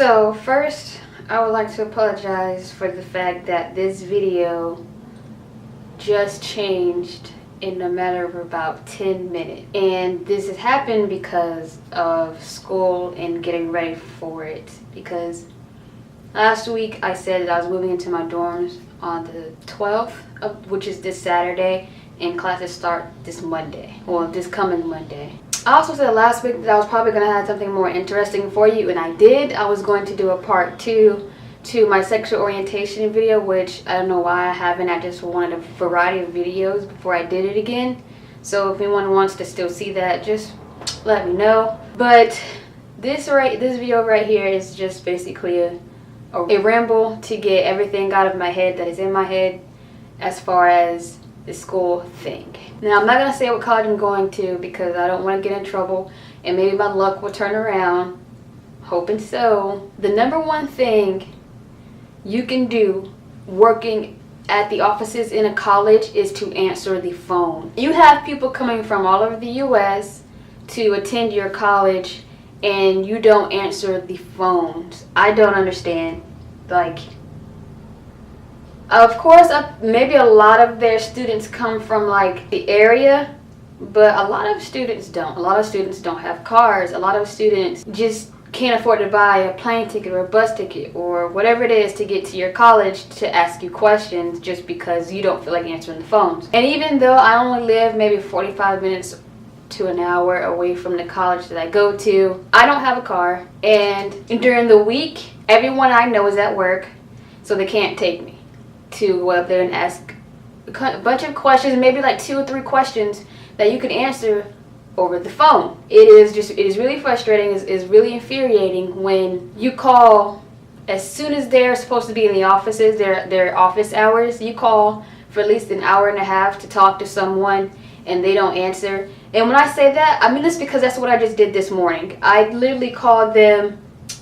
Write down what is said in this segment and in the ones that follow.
So first, I would like to apologize for the fact that this video just changed in a matter of about 10 minutes. And this has happened because of school and getting ready for it. Because last week I said that I was moving into my dorms on the 12th, which is this Saturday, and classes start this Monday, or this coming Monday. I also said last week that I was probably going to have something more interesting for you, and I did. I was going to do a part 2 to my sexual orientation video, which I don't know why I haven't. I just wanted a variety of videos before I did it again. So if anyone wants to still see that, just let me know. But this video right here is just basically a ramble to get everything out of my head that is in my head as far as the school thing. Now, I'm not going to say what college I'm going to because I don't want to get in trouble, and maybe my luck will turn around. Hoping so. The number one thing you can do working at the offices in a college is to answer the phone. You have people coming from all over the US to attend your college and you don't answer the phones. I don't understand. Like, of course, maybe a lot of their students come from like the area, but a lot of students don't. A lot of students don't have cars. A lot of students just can't afford to buy a plane ticket or a bus ticket or whatever it is to get to your college to ask you questions just because you don't feel like answering the phones. And even though I only live maybe 45 minutes to an hour away from the college that I go to, I don't have a car, and during the week everyone I know is at work, so they can't take me to go up there and ask a bunch of questions, maybe like 2 or 3 questions that you can answer over the phone. It is really frustrating. It's really infuriating when you call as soon as they're supposed to be in the offices, their office hours. You call for at least an hour and a half to talk to someone and they don't answer. And when I say that, I mean this because that's what I just did this morning. I literally called them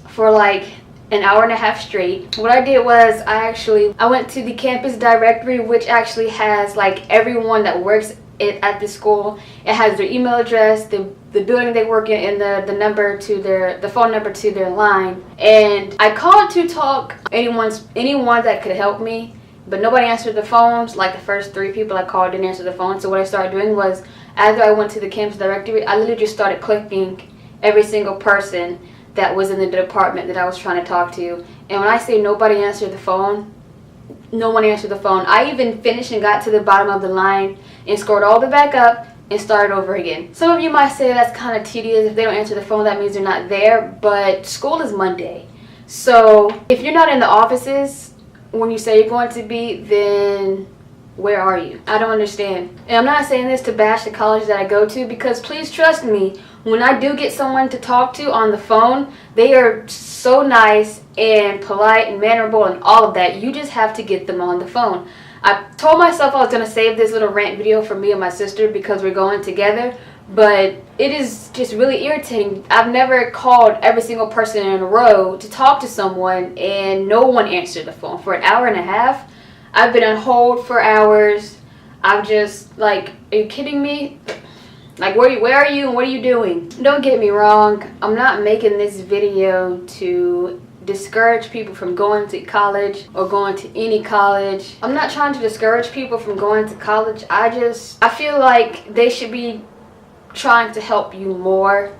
for like an hour and a half straight. What I did was I went to the campus directory, which actually has like everyone that works at the school. It has their email address, the building they work in, and the phone number to their line. And I called to talk anyone that could help me, but nobody answered the phones. Like the first 3 people I called didn't answer the phone. So what I started doing was, after I went to the campus directory, I literally just started clicking every single person that was in the department that I was trying to talk to. And when I say nobody answered the phone, no one answered the phone. I even finished and got to the bottom of the line and scrolled all the way back up and started over again. Some of you might say that's kind of tedious. If they don't answer the phone, that means they're not there. But school is Monday. So if you're not in the offices when you say you're going to be, then where are you? I don't understand. And I'm not saying this to bash the college that I go to, because please trust me, when I do get someone to talk to on the phone, they are so nice and polite and mannerable and all of that. You just have to get them on the phone. I told myself I was going to save this little rant video for me and my sister because we're going together, but it is just really irritating. I've never called every single person in a row to talk to someone and no one answered the phone for an hour and a half. I've been on hold for hours. I'm just like, are you kidding me? Like, where are you and what are you doing? Don't get me wrong, I'm not making this video to discourage people from going to college or going to any college. I'm not trying to discourage people from going to college. I feel like they should be trying to help you more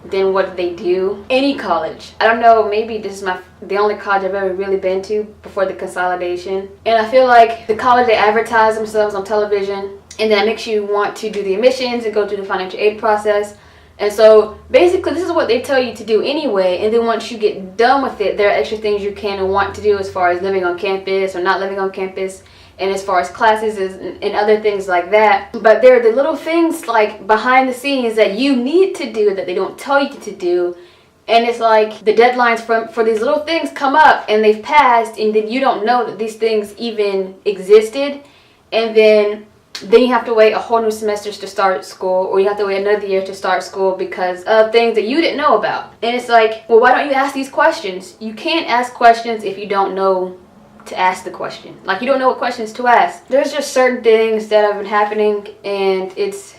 than what they do. Any college. I don't know, maybe this is the only college I've ever really been to before the consolidation. And I feel like the college, they advertise themselves on television, and then it makes you want to do the admissions and go through the financial aid process. And so basically this is what they tell you to do anyway, and then once you get done with it, there are extra things you can and want to do as far as living on campus or not living on campus, and as far as classes and other things like that. But there are the little things like behind the scenes that you need to do that they don't tell you to do. And it's like the deadlines for these little things come up and they've passed, and then you don't know that these things even existed. And then you have to wait a whole new semester to start school, or you have to wait another year to start school because of things that you didn't know about. And it's like, well, why don't you ask these questions? You can't ask questions if you don't know to ask the question. Like, you don't know what questions to ask. There's just certain things that have been happening, and it's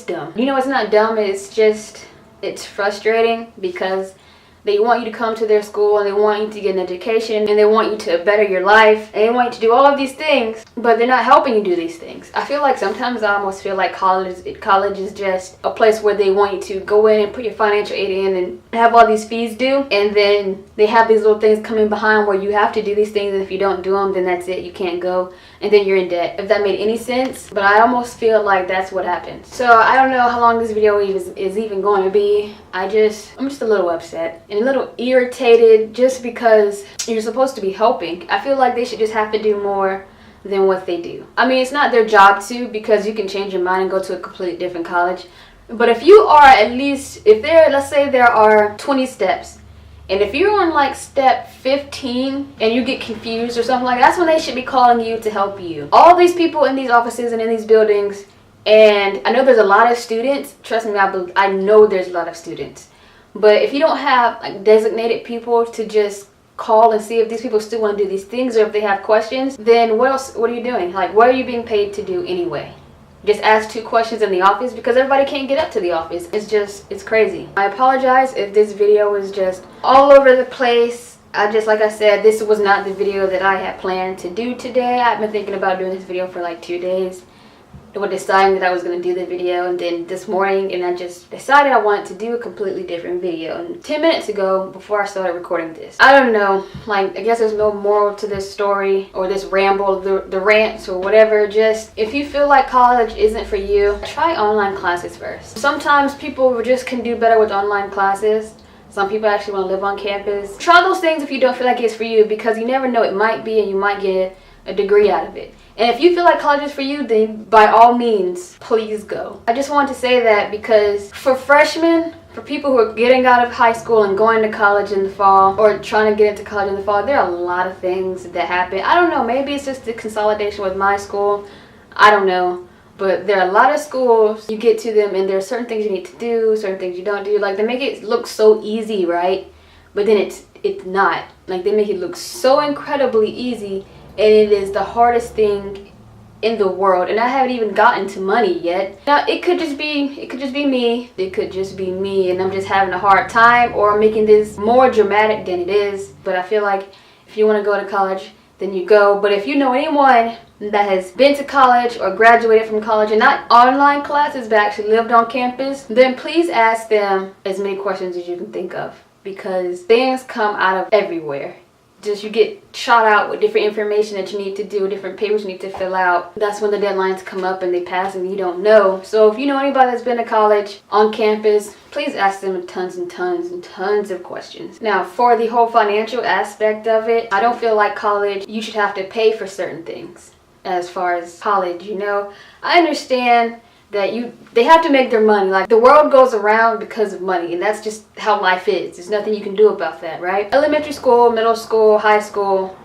dumb. You know, it's not dumb, it's frustrating, because They want you to come to their school, and they want you to get an education, and they want you to better your life, and they want you to do all of these things, but they're not helping you do these things. I feel like sometimes I almost feel like college is just a place where they want you to go in and put your financial aid in and have all these fees due, and then they have these little things coming behind where you have to do these things, and if you don't do them, then that's it, you can't go, and then you're in debt. If that made any sense, but I almost feel like that's what happens. So I don't know how long this video is even going to be. I'm just a little upset and a little irritated just because you're supposed to be helping. I feel like they should just have to do more than what they do. I mean, it's not their job to, because you can change your mind and go to a completely different college. But if you are at least, let's say there are 20 steps, and if you're on like step 15 and you get confused or something like that, that's when they should be calling you to help you. All these people in these offices and in these buildings, and I know there's a lot of students, trust me, I know there's a lot of students. But if you don't have like designated people to just call and see if these people still want to do these things or if they have questions, then what are you doing? Like, what are you being paid to do anyway? Just ask 2 questions in the office because everybody can't get up to the office. It's crazy. I apologize if this video was just all over the place. Like I said, this was not the video that I had planned to do today. I've been thinking about doing this video for like 2 days. Deciding that I was going to do the video, and then this morning, and I just decided I wanted to do a completely different video. And 10 minutes ago, before I started recording this, I don't know, like, I guess there's no moral to this story or this ramble, the rants or whatever. Just if you feel like college isn't for you, try online classes first. Sometimes people just can do better with online classes. Some people actually want to live on campus. Try those things if you don't feel like it's for you, because you never know, it might be, and you might get a degree out of it. And if you feel like college is for you, then by all means, please go. I just want to say that because for freshmen, for people who are getting out of high school and going to college in the fall, or trying to get into college in the fall, there are a lot of things that happen. I don't know, maybe it's just the consolidation with my school. I don't know. But there are a lot of schools, you get to them and there are certain things you need to do, certain things you don't do. Like, they make it look so easy, right? But then it's not. Like, they make it look so incredibly easy, and it is the hardest thing in the world. And I haven't even gotten to money yet. Now, it could just be me. It could just be me, and I'm just having a hard time, or I'm making this more dramatic than it is. But I feel like if you want to go to college, then you go. But if you know anyone that has been to college or graduated from college, and not online classes, but actually lived on campus, then please ask them as many questions as you can think of, because things come out of everywhere. Just you get shot out with different information that you need to do, different papers you need to fill out. That's when the deadlines come up and they pass and you don't know. So if you know anybody that's been to college on campus, please ask them tons and tons and tons of questions. Now, for the whole financial aspect of it, I don't feel like college, you should have to pay for certain things. As far as college, you know, I understand that they have to make their money. Like, the world goes around because of money, and that's just how life is. There's nothing you can do about that, right? Elementary school, middle school, high school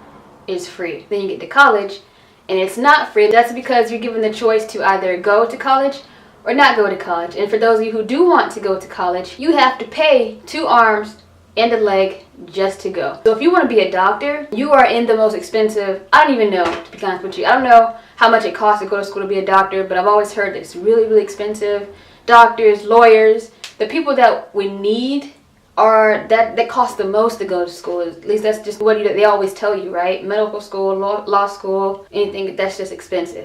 is free. Then you get to college and it's not free. That's because you're given the choice to either go to college or not go to college. And for those of you who do want to go to college, you have to pay 2 arms and a leg just to go. So if you want to be a doctor, you are in the most expensive, I don't even know, to be honest with you. I don't know how much it costs to go to school to be a doctor, but I've always heard that it's really, really expensive. Doctors, lawyers, the people that we need are that cost the most to go to school. At least that's just what they always tell you, right? Medical school, law school, anything that's just expensive.